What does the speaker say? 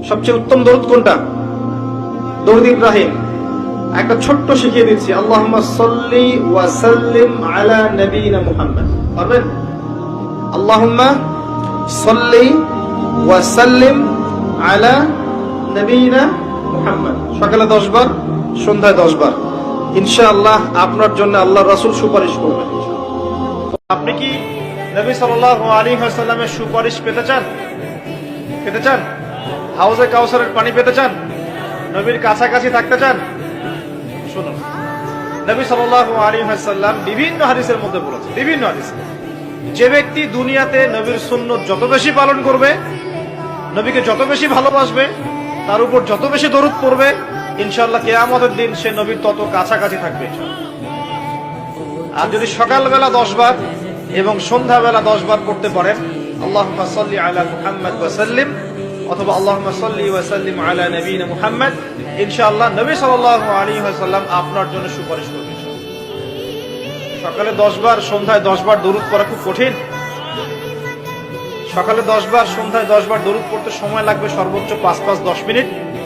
সবচেয়ে উত্তম দরুদ কোনটা? দরুদ ইব্রাহিম। একটা ছোট্ট শিখিয়ে দিচ্ছি, আল্লাহুম্মা সাল্লি ওয়া সাল্লিম আলা নবিয়িনা মুহাম্মদ। পারবেন? আল্লাহুম্মা সাল্লি ওয়া সাল্লিম আলা নবিয়িনা মুহাম্মদ। সকালে 10 বার, সন্ধ্যায় 10 বার। ইনশাআল্লাহ আপনার জন্য আল্লাহর রাসূল সুপারিশ করবেন। আপনি কি নবী সাল্লাল্লাহু আলাইহি ওয়াসাল্লামের সুপারিশ পেতে চান? পেতে চান? হাউজে কাউসারের পানি পেতে চান? নবীর কাছাকাছি থাকতে চান? শুনুন, নবী সাল্লাল্লাহু আলাইহি ওয়াসাল্লাম বিভিন্ন হাদিসের মধ্যে বলেছেন, বিভিন্ন হাদিসে, যে ব্যক্তি দুনিয়াতে নবীর সুন্নাত যত বেশি পালন করবে, নবীকে যত বেশি ভালোবাসবে, তার উপর যত বেশি দরুদ পড়বে, ইনশাআল্লাহ কিয়ামতের দিন সে নবীর তত কাছাকাছি থাকবে। আর যদি সকালবেলা 10 বার এবং সন্ধ্যাবেলা 10 বার পড়তে পারেন, আল্লাহুম্মা সাল্লি আলা মুহাম্মদ ওয়া সাল্লিম, অথবা আল্লাহুম্মা সাল্লি ওয়া সাল্লিম আলা নবিয়িনা মুহাম্মদ, ইনশাআল্লাহ নবী সাল্লাল্লাহু আলাইহি ওয়াসাল্লাম আপনার জন্য সুপারিশ করবেন। সকালে 10 বার, সন্ধ্যায় 10 বার দরুদ পড়া খুব কঠিন। সকালে 10 বার, সন্ধ্যায় 10 বার দরুদ পড়তে সময় লাগবে সর্বোচ্চ 5-10 মিনিট।